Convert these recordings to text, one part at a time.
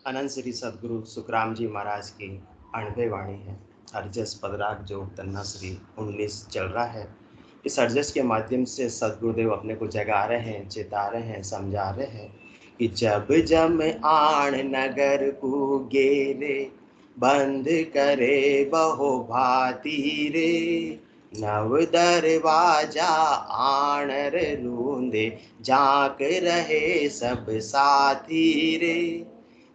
अनंत श्री सदगुरु सुखराम जी महाराज की अणबे वाणी है। अर्जस पदराग जो तन्ना श्री 19 चल रहा है। इस अर्जस के माध्यम से सदगुरुदेव अपने को जगा रहे हैं, चेता रहे हैं, समझा रहे हैं कि जब जम आण नगर को गेरे, बंद करे बहो भाती रे, नव दरवाजा आणर रूंदे, झांक रहे सब साथी रे,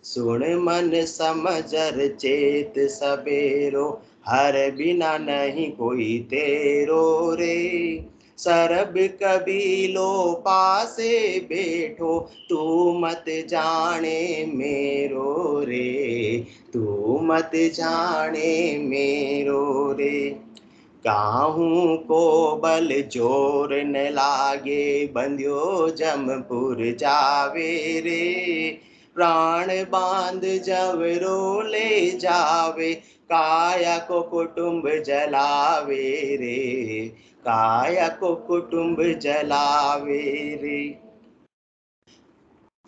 सुन मन समझर चेत सबेरो, हर बिना नहीं कोई तेरो रे, सरब कबीलो पासे बैठो, तू मत जाने मेरो रे, तू मत जाने मेरो रे, काहू को बल जोर न लागे, बंध्यो जमपुर जावे रे, प्राण बांध जवरो ले जावे, काया को कुटुंब जलावे रे, काया को कुटुंब जलावे रे,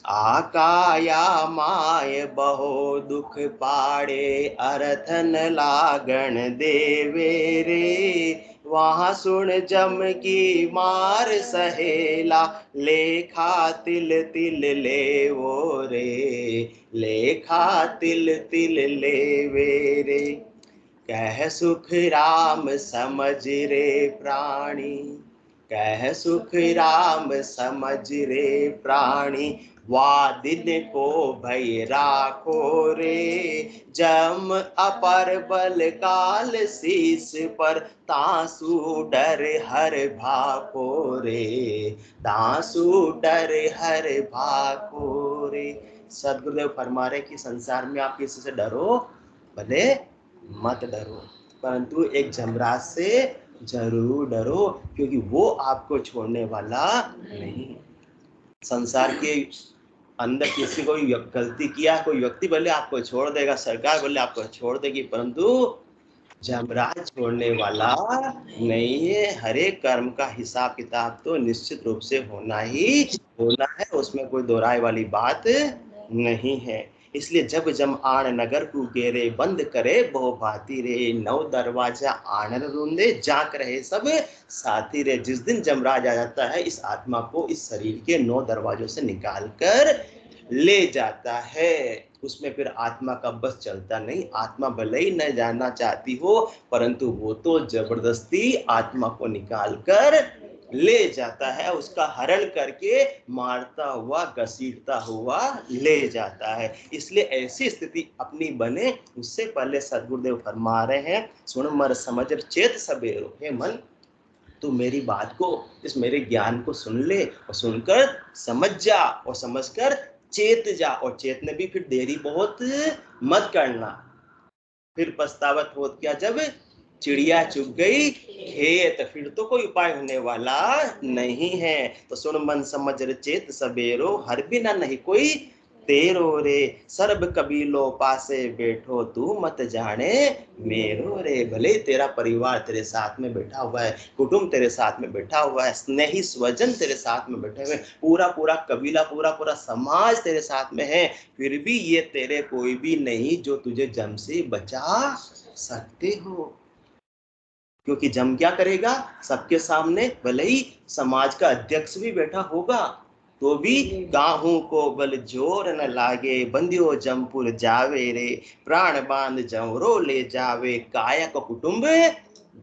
आकाया माय बहो दुख पाड़े, अरथन लागण देवे रे, वहाँ सुन जम की मार सहेला, लेखा तिल तिल ले वो रे, लेखा तिल तिल लेवे रे, कह सुख राम समझ रे प्राणी, कह सुख राम समझ रे प्राणी, वादिन को भय राखो रे, जम अपर बल काल शीस पर, तासु डर हर भाको रे, तासु डर हर भाको रे। सदगुरुदेव फरमा रहे कि संसार में आप किसी से डरो भले मत डरो, परंतु एक जमराज से जरूर डरो, क्योंकि वो आपको छोड़ने वाला नहीं। संसार के अंदर किसी को गलती किया, कोई व्यक्ति भले आपको छोड़ देगा, सरकार भले आपको छोड़ देगी, परंतु जमराज छोड़ने वाला नहीं है। हर एक कर्म का हिसाब किताब तो निश्चित रूप से होना ही होना है, उसमें कोई दोहराए वाली बात नहीं है। इसलिए जब जम आण नगर को गेरे, बंद करे बहु भाती रे, नौ दरवाजा आनर रूंदे, जाक रहे सब साथी रे। जिस दिन जमराज आ जाता है, इस आत्मा को इस शरीर के 9 दरवाजों से निकाल कर ले जाता है, उसमें फिर आत्मा का बस चलता नहीं। आत्मा भले ही न जानना चाहती हो, परंतु वो तो जबरदस्ती आत्मा को निकाल कर ले जाता है, उसका हरण करके मारता हुआ, घसीटता हुआ ले जाता है। इसलिए ऐसी स्थिति अपनी बने, उससे पहले सदगुरुदेव फरमा रहे हैं, सुन मर समझ चेत सबेरो, हे मन तू मेरी बात को, इस मेरे ज्ञान को सुन ले, और सुनकर समझ जा, और समझकर चेत जा, और चेतने भी फिर देरी बहुत मत करना। फिर पछतावत हो क्या, जब चिड़िया चुग गई खेत, फिर तो कोई उपाय होने वाला नहीं है। तो सुन मन समझ चेत सबेरो, हर बिना नहीं कोई तेरो रे, सर्ब कबीलो पासे बैठो, तू मत जाने मेरो रे। भले तेरा परिवार तेरे साथ में बैठा हुआ है, कुटुंब तेरे साथ में बैठा हुआ है, स्नेही स्वजन तेरे साथ में बैठे हुए, पूरा पूरा कबीला, पूरा पूरा समाज तेरे साथ में है, फिर भी ये तेरे कोई भी नहीं जो तुझे जम से बचा सकते हो। क्योंकि जम क्या करेगा, सबके सामने भले ही समाज का अध्यक्ष भी बैठा होगा, तो भी काहू को बल जोर न लागे, बंदियो जमपुर जावे रे, प्राण बांध जमरो ले जावे, काया को कुटुंब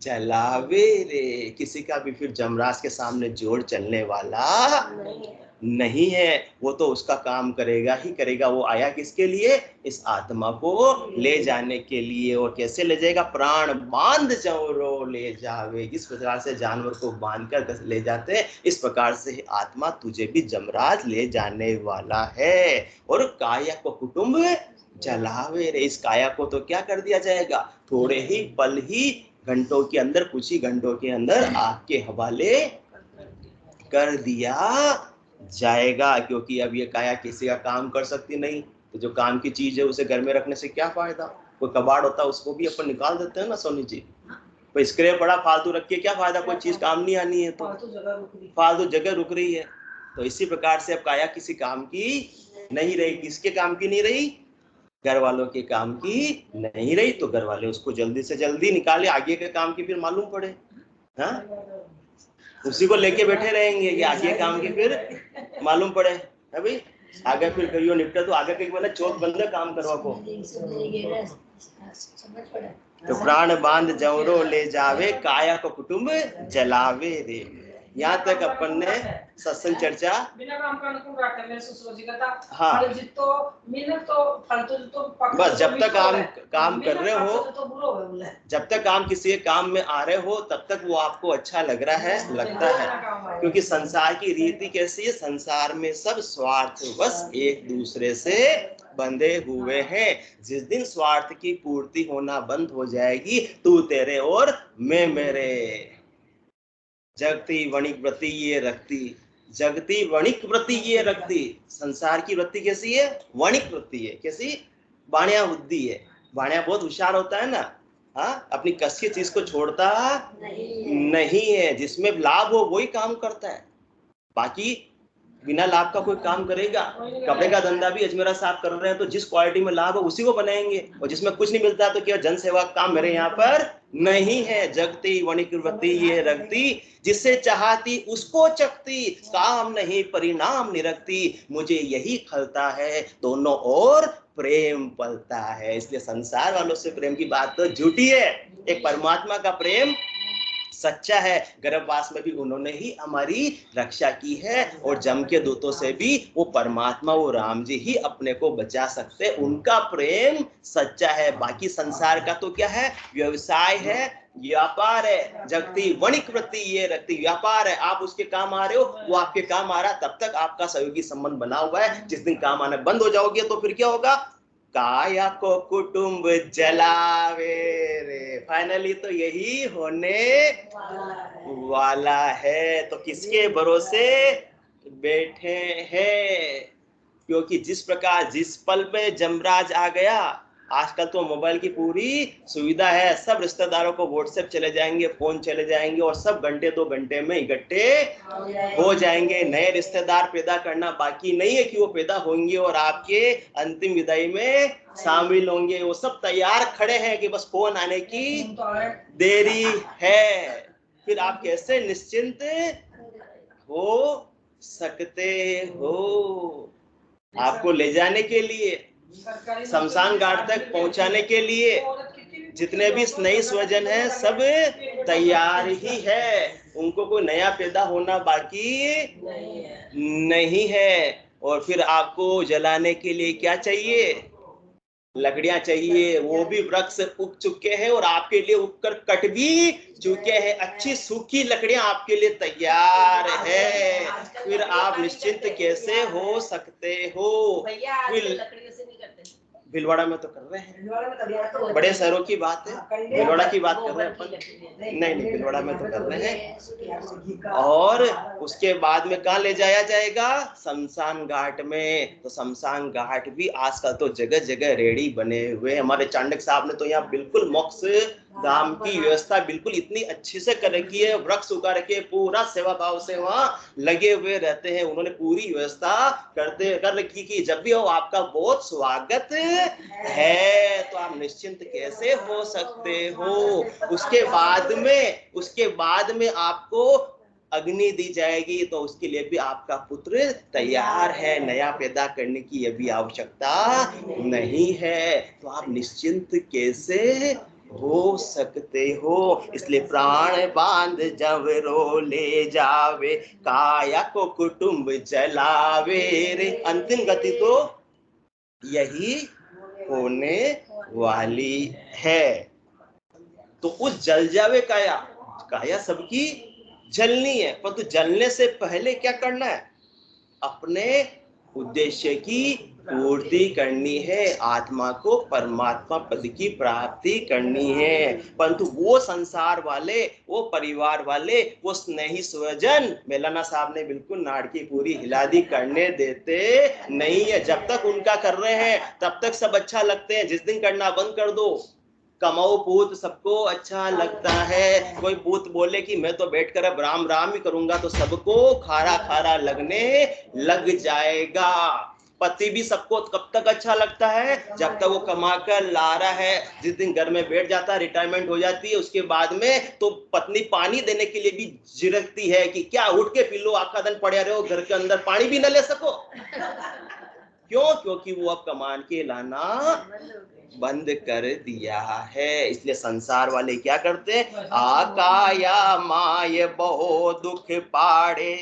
जलावे रे। किसी का भी फिर जमराज के सामने जोर चलने वाला नहीं है, वो तो उसका काम करेगा ही करेगा। वो आया किसके लिए, इस आत्मा को ले जाने के लिए। और कैसे ले जाएगा, प्राण बांध जमरो ले जावे, जिस प्रकार से जानवर को बांध कर ले जाते हैं, इस प्रकार से आत्मा तुझे भी जमराज ले जाने वाला है। और काया को कुटुंब जलावे रे, इस काया को तो क्या कर दिया जाएगा, थोड़े ही पल ही घंटों के अंदर, कुछ ही घंटों के अंदर आग के हवाले कर दिया जाएगा। क्योंकि अब ये काया किसी का काम कर सकती नहीं, तो जो काम की चीज है उसे घर में रखने से क्या फायदा। कोई कबाड़ होता है उसको भी अपन निकाल देते हैं ना सोनी जी, कोई स्क्रैप पड़ा फालतू रख के क्या फायदा, कोई चीज काम नहीं आनी है तो फालतू जगह रुक रही है। तो इसी प्रकार से अब काया किसी काम की नहीं रही। किसके काम की नहीं रही, घर वालों के काम की नहीं रही तो घर वाले उसको जल्दी से जल्दी निकाले, आगे के काम की फिर मालूम पड़े। हाँ, उसी को लेके बैठे रहेंगे कि आगे काम की फिर मालूम पड़े है भाई, आगे फिर करियो निपटा तो आगे के बोले चौथ बंद काम करवा को। तो प्राण बांध जवरो ले जावे, काया को कुटुंब जलावे रे। यहाँ तक अपन ने सत्संग चर्चा बिना काम का अनुकूल रखते हैं सुसोजी का था। हाँ, फल जितो मिनट तो फल तो बस जब तक काम कर रहे हो, जब तक काम किसी काम में आ रहे हो तब तक वो आपको अच्छा लग रहा है, लगता है। क्योंकि संसार की रीति कैसी है, संसार में सब स्वार्थवश एक दूसरे से बंधे हुए हैं। जिस दिन स्वार्थ की पूर्ति होना बंद हो जाएगी, तू तेरे और मैं मेरे। जगती वणिक वृत्ति ये रखती, जगती वणिक वृत्ति ये रखती। संसार की वृत्ति कैसी है, वणिक वृत्ति है। कैसी, बाणिया बुद्धि है। बाणिया बहुत होशियार होता है ना, हाँ, अपनी कस की चीज को छोड़ता नहीं है। जिसमें लाभ हो वही काम करता है, बाकी बिना लाभ का कोई काम करेगा। कपड़े का धंधा भी अजमेरा साहब कर रहे हैं, तो जिस क्वालिटी में लाभ है उसी को बनाएंगे, और जिसमें कुछ नहीं मिलता तो क्या जन सेवा काम मेरे यहाँ पर नहीं है। जगती वणिक वृत्ति ये रखती, जिससे चाहती उसको चखती, काम नहीं परिणाम निरखती। मुझे यही खलता है, दोनों ओर प्रेम पलता है। इसलिए संसार वालों से प्रेम की बात तो झूठी है, एक परमात्मा का प्रेम सच्चा है। गर्भवास में भी उन्होंने ही हमारी रक्षा की है, और जम के दूतों से भी वो परमात्मा, वो राम जी ही अपने को बचा सकते। उनका प्रेम सच्चा है। बाकी संसार का तो क्या है, व्यवसाय है, व्यापार है। जगती वणिक वृत्ति ये रखती, व्यापार है। आप उसके काम आ रहे हो, वो आपके काम आ रहा, तब तक आपका सहयोगी संबंध बना हुआ है। जिस दिन काम आना बंद हो जाओगे तो फिर क्या होगा, काया को कुटुंब जलावे रे। फाइनली तो यही होने वाला है। तो किसके भरोसे बैठे हैं, क्योंकि जिस प्रकार जिस पल पे जमराज आ गया, आजकल तो मोबाइल की पूरी सुविधा है। सब रिश्तेदारों को व्हाट्सएप चले जाएंगे, फोन चले जाएंगे, और सब घंटे 2 घंटे में इकट्ठे हो जाएंगे। नए रिश्तेदार पैदा करना बाकी नहीं है कि वो पैदा होंगे और आपके अंतिम विदाई में शामिल होंगे। वो सब तैयार खड़े हैं कि बस फोन आने की देरी है। फिर आप कैसे निश्चिंत हो सकते हो। आपको ले जाने के लिए, शमशान घाट तक पहुंचाने के लिए जितने भी नई स्वजन हैं सब तैयार ही है। उनको कोई नया पैदा होना बाकी नहीं है। और फिर आपको जलाने के लिए क्या चाहिए, लकड़ियां चाहिए। वो भी वृक्ष उग चुके हैं और आपके लिए उगकर कट भी चुके हैं। अच्छी सूखी लकड़ियां आपके लिए तैयार है। फिर आप निश्चिंत कैसे हो सकते हो। भिलवाड़ा में तो कर रहे हैं, बड़े शहरों की बात है, भिलवाड़ा की बात कर रहे हैं अपन। नहीं, भिलवाड़ा में तो कर रहे हैं। और उसके बाद में कहाँ ले जाया जाएगा, शमशान घाट में। तो शमशान घाट भी आजकल तो जगह जगह रेडी बने हुए। हमारे चाणक्य साहब ने तो यहाँ बिल्कुल मोक्ष धाम की व्यवस्था बिल्कुल इतनी अच्छी से कर रखी है। वृक्ष उगा रखे, पूरा सेवा भाव से वहाँ लगे हुए रहते हैं। उन्होंने पूरी व्यवस्था कर रखी कि जब भी हो आपका बहुत स्वागत है। तो आप निश्चिंत कैसे हो सकते हो। उसके बाद में आपको अग्नि दी जाएगी, तो उसके लिए भी आपका पुत्र तैयार है। नया पैदा करने की अभी आवश्यकता नहीं है। तो आप निश्चिंत कैसे हो सकते हो। इसलिए प्राण बांध जवरो ले जावे, काया को कुटुंब जलावे रे। अंतिम गति तो यही होने वाली है। तो उस जल जावे काया, काया सबकी जलनी है, परंतु जलने से पहले क्या करना है, अपने उद्देश्य की पूर्ति करनी है। आत्मा को परमात्मा पद की प्राप्ति करनी है। परंतु वो संसार वाले, वो परिवार वाले, वो स्नेही स्वजन, मेलाना साहब ने बिल्कुल नाड़ की पूरी हिला दी, करने देते नहीं है। जब तक उनका कर रहे हैं तब तक सब अच्छा लगते हैं। जिस दिन करना बंद कर दो, कमाओ पूत सबको अच्छा लगता है। कोई पूत बोले कि मैं तो बैठकर अब राम राम ही करूंगा, तो सबको खारा खारा लगने लग जाएगा। पति भी सबको कब तक अच्छा लगता है? जब तक वो कमा कर ला रहा है। जिस दिन घर में बैठ जाता है, रिटायरमेंट हो जाती है, उसके बाद में तो पत्नी पानी देने के लिए भी झिड़कती है कि क्या उठ के पी लो, आखा दिन पड़े रहो घर के अंदर, पानी भी न ले सको। क्यों? क्योंकि वो अब कमान के लाना बंद कर दिया है। इसलिए संसार वाले क्या करते हैं? आकाया माय बहु दुख पाड़े,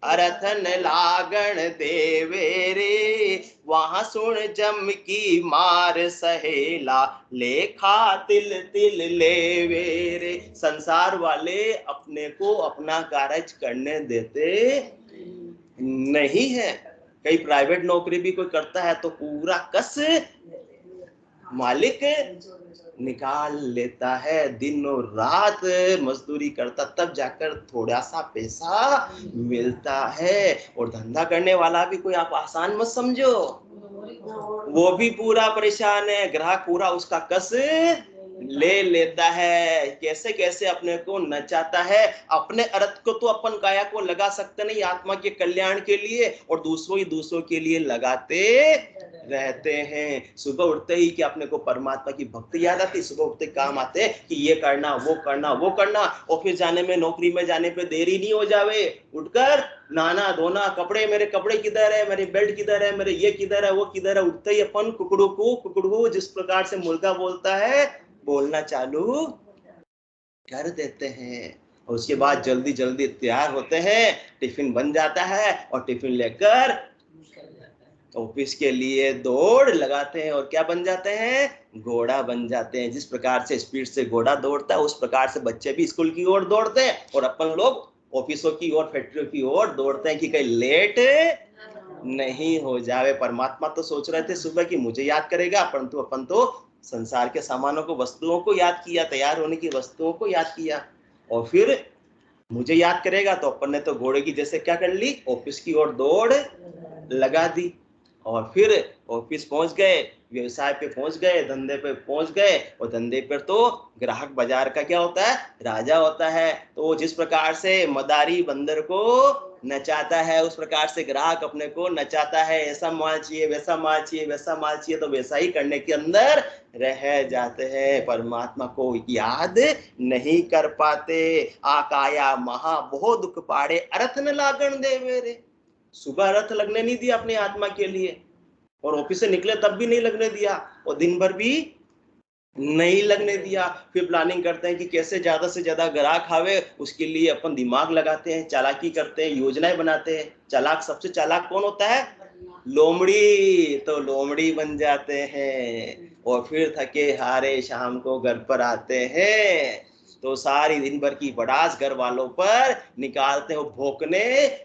अरथन लागण देवे रे, वहां सुन जम की मार सहेला, लेखा तिल तिल लेवे रे। संसार वाले अपने को अपना कार्य करने देते नहीं है। कई प्राइवेट नौकरी भी कोई करता है तो पूरा कस मालिक निकाल लेता है, दिन और रात मजदूरी करता, तब जाकर थोड़ा सा पैसा मिलता है। और धंधा करने वाला भी कोई आप आसान मत समझो, वो भी पूरा परेशान है। ग्राहक पूरा उसका कस ले लेता है, कैसे कैसे अपने को नचाता है। अपने अर्थ को तो अपन काया को लगा सकते नहीं आत्मा के कल्याण के लिए, और दूसरों के लिए लगाते रहते हैं। सुबह उठते ही कि अपने को परमात्मा की भक्ति याद आती, सुबह उठते काम आते कि ये करना वो करना वो करना। ऑफिस जाने में, नौकरी में जाने पे देरी नहीं हो जावे, उठकर नहाना धोना, कपड़े, मेरे कपड़े किधर है, मेरी बेल्ट किधर है, मेरे ये किधर है वो किधर है। उठते ही अपन कुकड़ू जिस प्रकार से मुर्गा बोलता है बोलना चालू कर देते हैं। और उसके बाद जल्दी जल्दी तैयार होते हैं, टिफिन बन जाता है और टिफिन लेकर ऑफिस के लिए दौड़ लगाते हैं। और क्या बन जाते हैं? घोड़ा बन जाते हैं। जिस प्रकार से स्पीड से घोड़ा दौड़ता है उस प्रकार से बच्चे भी स्कूल की ओर दौड़ते हैं, और अपन लोग ऑफिसों की ओर, फैक्ट्रियों की ओर दौड़ते हैं कि कहीं लेट नहीं हो जावे। परमात्मा तो सोच रहे थे सुबह कि मुझे याद करेगा, परंतु अपन तो संसार के सामानों को, वस्तुओं को याद किया, तैयार होने की वस्तुओं को याद किया। और फिर मुझे याद करेगा तो अपन ने तो घोड़े की जैसे क्या कर ली, ऑफिस की ओर दौड़ लगा दी। और फिर ऑफिस पहुंच गए, व्यवसाय पे पहुंच गए, धंधे पे पहुंच गए। और धंधे पर तो ग्राहक बाजार का क्या होता है? राजा होता है। तो जिस प्रकार से मदारी बंदर को नचाता है उस प्रकार से ग्राहक अपने को नचाता है। ऐसा माल चाहिए, वैसा माल चाहिए, वैसा माल चाहिए, तो वैसा ही करने के अंदर रह जाते हैं, परमात्मा को याद नहीं कर पाते। आकाया महा बहु दुख पाड़े, अर्थ न लागण देवे रे। सुबह रथ लगने नहीं दिया अपनी आत्मा के लिए, और ऑफिस से निकले तब भी नहीं लगने दिया, और दिन भर भी नहीं लगने दिया। फिर प्लानिंग करते हैं कि कैसे ज्यादा से ज्यादा ग्राहक आवे, उसके लिए अपन दिमाग लगाते हैं, चालाकी करते हैं, योजनाएं बनाते हैं। चालाक, सबसे चालाक कौन होता है? लोमड़ी। तो लोमड़ी बन जाते हैं, और फिर थके हारे शाम को घर पर आते हैं तो सारी दिन भर की बड़ास घर वालों पर निकालते हैं, भौंकने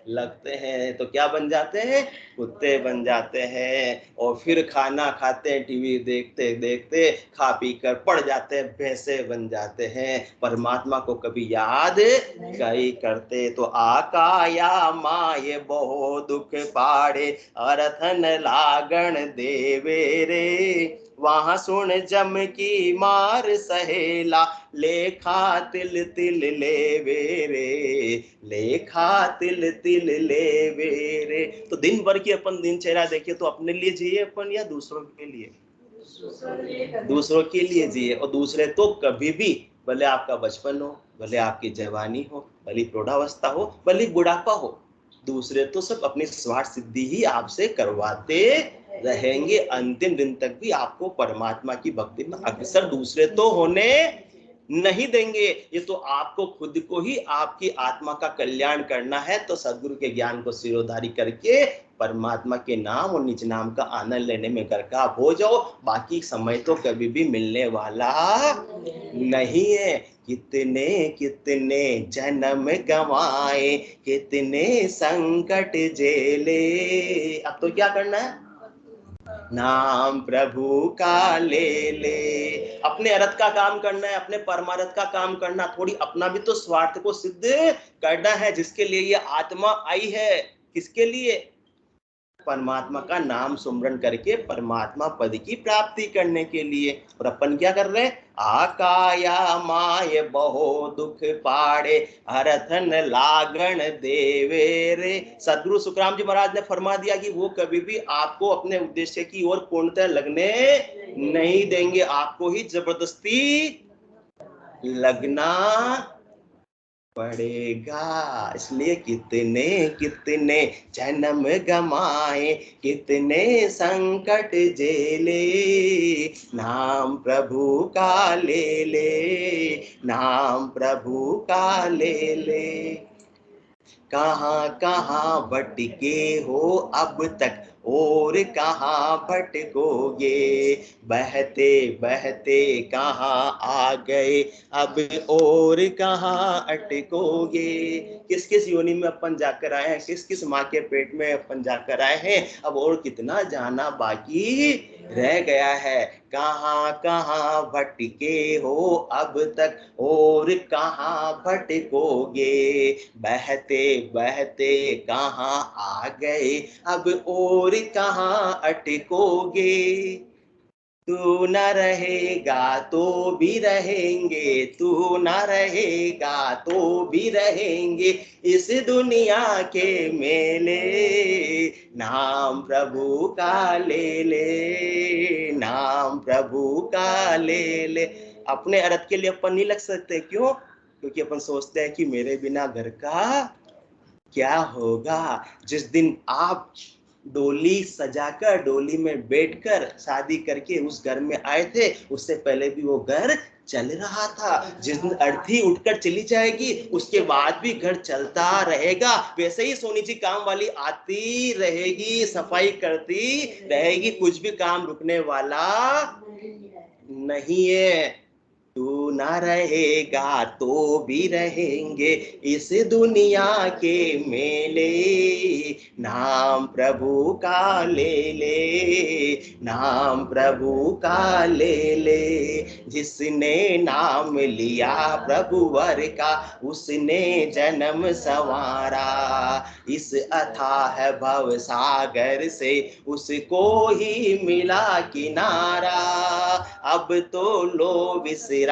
लगते हैं। तो क्या बन जाते हैं? कुत्ते बन जाते हैं। और फिर खाना खाते हैं, टीवी देखते देखते खा पी कर पड़ जाते हैं, भैंसे बन जाते हैं, परमात्मा को कभी याद नहीं करते। तो आकाया माये बहु दुख पाड़े, अरथन लागण देवे रे, वहां सुन जम की मार सहेला, लेखा तिल तिल लेवे रे, लेखा तिल तिल लेवे रे। तो दिन भर की अपन दिनचर्या देखिए तो अपने लिए जिए अपन या दूसरों के लिए? दूसरों के लिए जिए। और दूसरे तो कभी भी, भले आपका बचपन हो, भले आपकी जवानी हो, भले प्रौढ़ावस्था हो, भले बुढ़ापा हो, दूसरे तो सब अपनी स्वार्थ सिद्धि ही आपसे करवाते रहेंगे। अंतिम दिन तक भी आपको परमात्मा की भक्ति में अग्रसर दूसरे तो होने नहीं देंगे। ये तो आपको खुद को ही आपकी आत्मा का कल्याण करना है, तो सदगुरु के ज्ञान को सिरोधारी करके परमात्मा के नाम और निज नाम का आनंद लेने में गरकाब हो जाओ। बाकी समय तो कभी भी मिलने वाला नहीं है। कितने कितने जन्म गंवाए, कितने संकट झेले, अब तो क्या करना है? नाम प्रभु का ले ले। अपने अर्थ का काम करना है, अपने परमार्थ का काम करना, थोड़ी अपना भी तो स्वार्थ को सिद्ध करना है, जिसके लिए ये आत्मा आई है। किसके लिए? परमात्मा का नाम सुमरन करके परमात्मा पद की प्राप्ति करने के लिए। और अपन क्या कर रहे हैं? आकाया माय बहु दुख पाड़े हरथन लागण देवे रे। सदगुरु सुखराम जी महाराज ने फरमा दिया कि वो कभी भी आपको अपने उद्देश्य की ओर पूर्णतः लगने नहीं देंगे, आपको ही जबरदस्ती लगना पड़ेगा। इसलिए कितने कितने जन्म गमाए, कितने संकट झेले, नाम प्रभु का ले ले, नाम प्रभु का ले ले। कहाँ कहाँ भटके हो अब तक और कहाँ भटकोगे, बहते बहते कहाँ आ गए अब और कहाँ अटकोगे। किस किस योनि में अपन जाकर आए हैं, किस किस माँ के पेट में अपन जाकर आए हैं, अब और कितना जाना बाकी रह गया है। कहाँ कहाँ भटके हो अब तक और कहाँ भटकोगे, बहते बहते कहाँ आ गए अब और कहाँ अटकोगे। तू न रहेगा तो भी रहेंगे, तू न रहेगा तो भी रहेंगे इस दुनिया के मेले, नाम प्रभु का ले ले, नाम प्रभु का ले ले। अपने अर्थ के लिए अपन नहीं लग सकते, क्यों? क्योंकि अपन सोचते हैं कि मेरे बिना घर का क्या होगा। जिस दिन आप डोली सजाकर डोली में बैठकर शादी करके उस घर में आए थे, उससे पहले भी वो घर चल रहा था। जिस दिन अर्थी उठकर चली जाएगी उसके बाद भी घर चलता रहेगा। वैसे ही सोनी जी काम वाली आती रहेगी, सफाई करती रहेगी, कुछ भी काम रुकने वाला नहीं है। तू ना रहेगा तो भी रहेंगे इस दुनिया के मेले, नाम प्रभु का ले ले, नाम प्रभु का ले ले। जिसने नाम लिया प्रभु वर का उसने जन्म संवारा, इस अथाह भव सागर से उसको ही मिला किनारा। अब तो लो विश्राम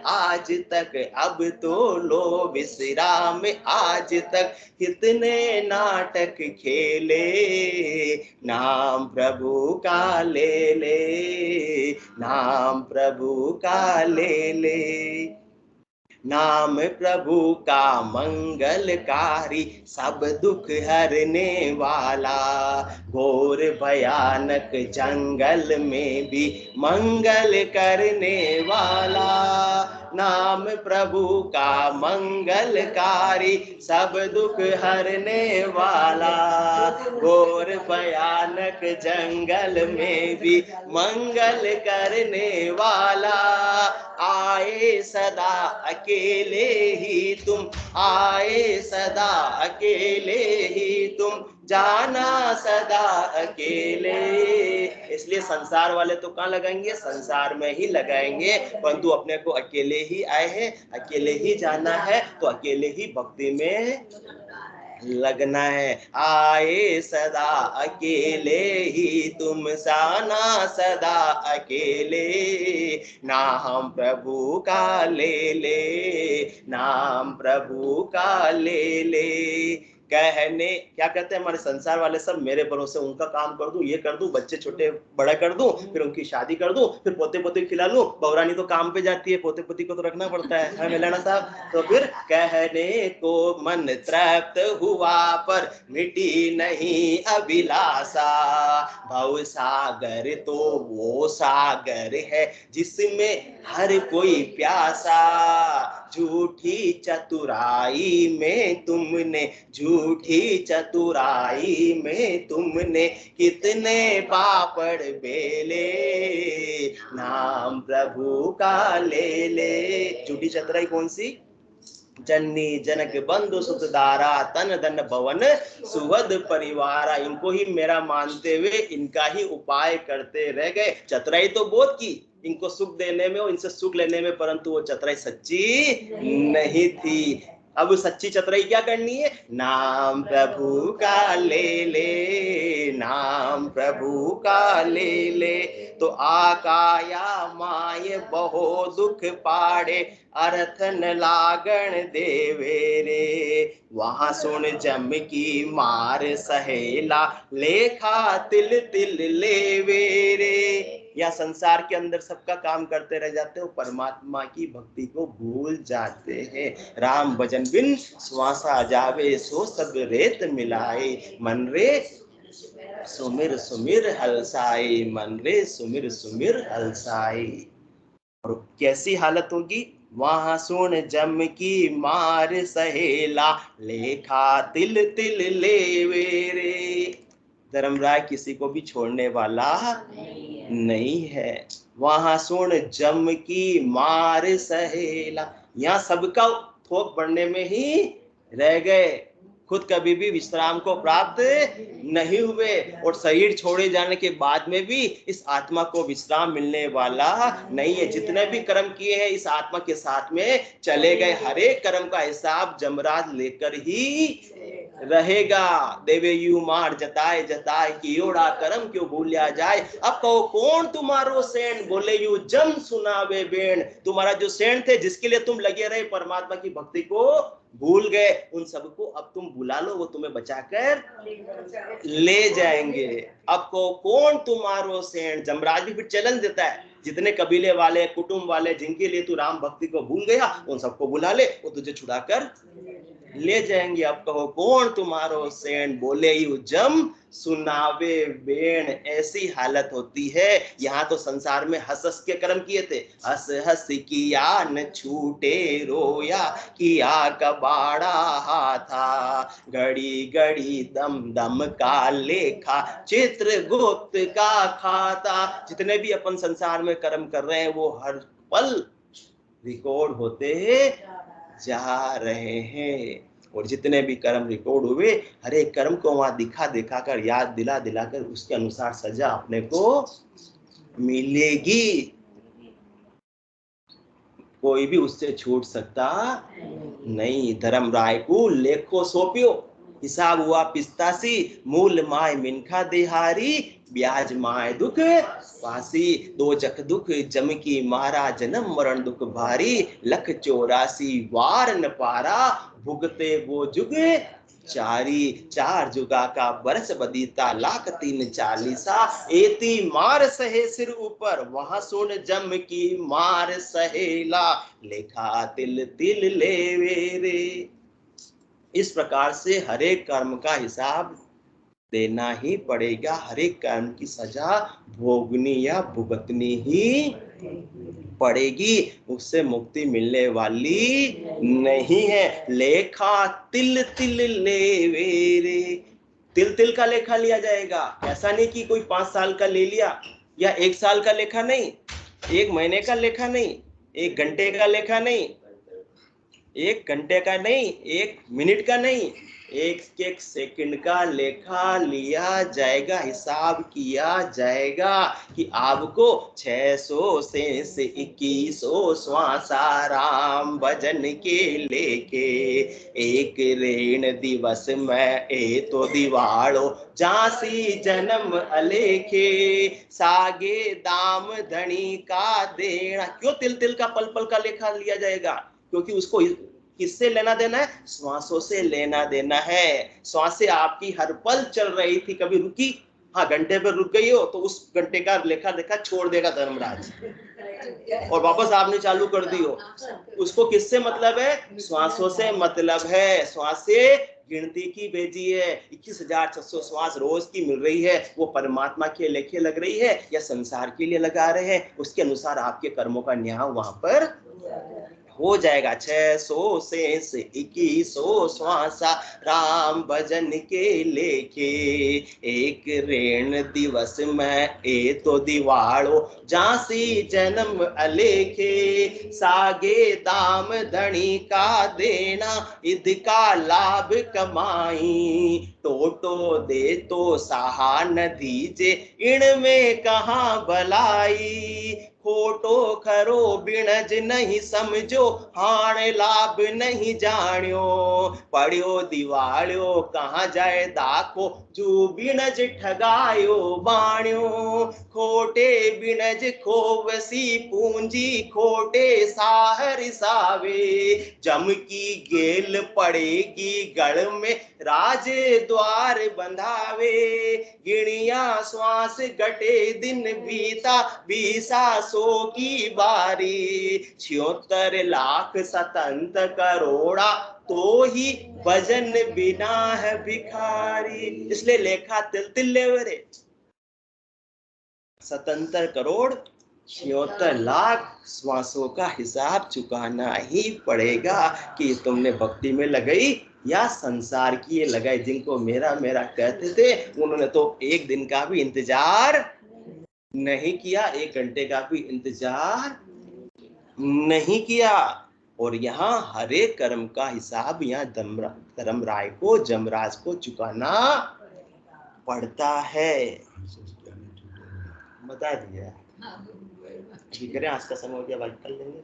आज तक, अब तो लो विश्राम आज तक, कितने नाटक खेले, नाम प्रभु का ले ले, नाम प्रभु का ले ले। नाम प्रभु का मंगलकारी सब दुख हरने वाला, घोर भयानक जंगल में भी मंगल करने वाला। नाम प्रभु का मंगलकारी सब दुख हरने वाला, घोर भयानक जंगल में भी मंगल करने वाला। आए सदा अकेले ही तुम, आए सदा अकेले ही तुम, जाना सदा अकेले। इसलिए संसार वाले तो कहाँ लगाएंगे? संसार में ही लगाएंगे, परंतु अपने को अकेले ही आए हैं, अकेले ही जाना है, तो अकेले ही भक्ति में लगना है। आए सदा अकेले ही तुम, जाना सदा अकेले, नाम प्रभु का ले ले, नाम प्रभु का ले ले। कहने क्या कहते हैं हमारे संसार वाले सब, मेरे भरोसे उनका काम कर दूं, ये कर दूं, बच्चे छोटे बड़ा कर दूं, फिर उनकी शादी कर दूं, फिर पोते पोते खिला लूं। बहुरानी तो काम पे जाती है, पोते पोती को तो रखना पड़ता है मिलाना साहब। तो फिर कहने को मन तृप्त हुआ पर मिटी नहीं अभिलाषा, भव सागर तो वो सागर है जिसमें हर कोई प्यासा। झूठी चतुराई में तुमने, झूठी चतुराई में तुमने कितने पापड़ बेले, नाम प्रभु का ले ले। झूठी चतुराई कौन सी? जननी जनक बंधु सुखदारा, तन धन भवन सुवद परिवारा। इनको ही मेरा मानते हुए इनका ही उपाय करते रह गए। चतुराई तो बहुत की इनको सुख देने में और इनसे सुख लेने में, परंतु वो चतुराई सच्ची नहीं थी। अब सच्ची चतुराई क्या करनी है? नाम प्रभु का ले ले, नाम प्रभु का ले ले, तो आकाया माय बहु दुख पाड़े, अर्थ न लागण देवे रे। वहां सुन जम की मार सहेला, लेखा तिल तिल लेवे रे। या संसार के अंदर सबका काम करते रह जाते हो, परमात्मा की भक्ति को भूल जाते हैं। राम भजन बिन श्वासा जावे, सो सब रेत मिलाए, मन रे सुमिर सुमिर हलसाई, मन रे सुमिर सुमिर हलसाई। और कैसी हालत होगी? वहां सुन जम की मार सहेला, लेखा तिल तिल लेवे रे। धर्मराय किसी को भी छोड़ने वाला नहीं है। वहां सुन जम की मार सहेला, यहाँ सबका थोक बढ़ने में ही रह गए, खुद कभी भी विश्राम को प्राप्त नहीं हुए, और शरीर छोड़े जाने के बाद में भी इस आत्मा को विश्राम मिलने वाला नहीं है। जितने भी कर्म किए हैं इस आत्मा के साथ में चले गए, हर एक कर्म का हिसाब जमराज लेकर ही रहेगा। देवे यू मार जताए जताए, कि योड़ा कर्म क्यों भूलिया जाए। अब कहो कौन तुम्हारो सेन, बोले यू जम सुनावे बेन। तुम्हारा जो सेन थे, जिसके लिए तुम लगे रहे परमात्मा की भक्ति को भूल गए, उन सबको अब तुम बुला लो, वो तुम्हें बचाकर ले जाएंगे। अब को कौन तुम्हारो सेन। जमराज भी फिर चैलेंज देता है, जितने कबीले वाले, कुटुंब वाले, जिनके लिए तू राम भक्ति को भूल गया, उन सबको बुला ले, वो तुझे छुड़ाकर ले जाएंगे। अब कहो कौन तुम्हारो सेन, बोले यू जम सुनावे बेन। ऐसी हालत होती है। यहाँ तो संसार में हंस हंस के कर्म किए थे, हंस हंस किया न छूटे रोया, किया कबाड़ा हाथा, घड़ी घड़ी दम दम का लेखा, चित्र गुप्त का खाता। जितने भी अपन संसार में कर्म कर रहे हैं वो हर पल रिकॉर्ड होते जा रहे हैं। और जितने भी कर्म रिकॉर्ड हुए, हर एक कर्म को वहां दिखा दिखा कर, याद दिला दिलाकर उसके अनुसार सजा अपने को मिलेगी। कोई भी उससे छूट सकता नहीं। धर्मराय को लेखो सौंपियो, हिसाब हुआ पिस्तासी, मूल माय मिनखा देहारी, ब्याज माय दुख पासी। दो जख दुख जम की मारा, जन्म मरण दुख भारी, लख 84 वार न पारा, भुगते वो जुग चारी। 4 जुगा का बरस बदीता, लाख 340, एती मार सहे सिर ऊपर, वहां सुन जम की मार सहेला, लेखा तिल तिल लेवे रे। इस प्रकार से हर एक कर्म का हिसाब देना ही पड़ेगा, हर एक कर्म की सजा भोगनी या भुगतनी ही पड़ेगी, उससे मुक्ति मिलने वाली नहीं है। लेखा तिल तिल लेवे रे। तिल तिल का लेखा लिया जाएगा। ऐसा नहीं कि कोई 5 साल का ले लिया या 1 साल का लेखा नहीं, 1 महीने का लेखा नहीं, 1 घंटे का लेखा नहीं, 1 घंटे का नहीं, 1 मिनट का नहीं, 1 सेकंड का लेखा लिया जाएगा, हिसाब किया जाएगा कि आपको 600 से 2100 श्वासा राम भजन के लेके, एक ऋण दिवस में ए तो दिवाड़ो, झांसी जन्म अलेखे, सागे दाम धनी का देना। क्यों तिल तिल का पल पल का लेखा लिया जाएगा? क्योंकि उसको किससे लेना देना है? श्वासों से लेना देना है। श्वासें आपकी हर पल चल रही थी, कभी रुकी? हाँ, घंटे पर रुक गई हो तो उस घंटे का लेखा देखा छोड़ देगा धर्मराज, और वापस आपने चालू कर दी हो। उसको किससे मतलब है? श्वासों से मतलब है। श्वासें गिनती की भेजी है, 21,600 श्वास रोज की मिल रही है, वो परमात्मा के लेखे लग रही है या संसार के लिए लगा रहे हैं, उसके अनुसार आपके कर्मों का न्याय वहां पर हो जाएगा। 600 से 2100 श्वासा राम भजन के लेके, एक ऋण दिवस में ए तो दिवाड़ो, झांसी जन्म अलेखे, सागे दाम धनी का देना, इद का लाभ कमाई, टोटो दे तो सहा न दीजे, इनमें कहाँ भलाई, खोटो खरो बिणज नहीं समझो, हाण लाभ नहीं जाण्यो। पढ़ियो दिवाळ्यो कहाँ जाए दाखो, जू बिणज ठगायो बाण्यो। खोटे बिणज खोवसी पूंजी, खोटे साहर सावे। जम की गेल पड़ेगी गढ़ में, राजे द्वार बंधावे। गिणिया श्वास गटे दिन बीता, 20 की बारी। 76 लाख 77 करोड़ा, तो ही भजन बिना है भिखारी। इसलिए लेखा तिल तिल लेवरे। 77 करोड़ 76 लाख श्वासों का हिसाब चुकाना ही पड़ेगा कि तुमने भक्ति में लगाई या संसार की ये लगाई। जिनको मेरा मेरा कहते थे, उन्होंने तो एक दिन का भी इंतजार नहीं किया, 1 घंटे का भी इंतजार नहीं किया। और यहाँ हरे कर्म का हिसाब यहाँ धर्मराय को, जमराज को चुकाना पड़ता है। बता दिया ठीक है। आज का समय हो गया, बात कर लेंगे।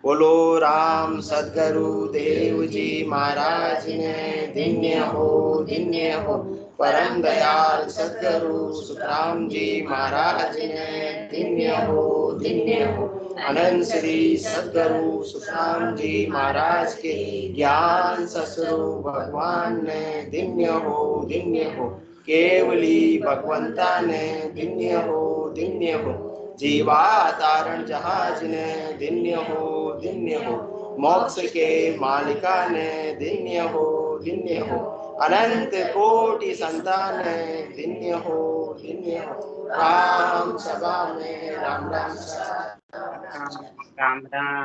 बोलो राम सद्गुरु देव जी महाराज ने धन्य हो। परम दयाल सद्गुरु सुखराम जी महाराज ने धन्य हो। अनंत श्री सद्गुरु सुखराम जी महाराज के ज्ञान ससुरु भगवान ने धन्य हो। केवली भगवंता ने धन्य हो। जीवा तारण जहाज ने धन्य हो। मोक्ष के मालिका ने धन्य हो। अनंत कोटि संतान ने धन्य हो। राम सभा में राम राम। राम राम।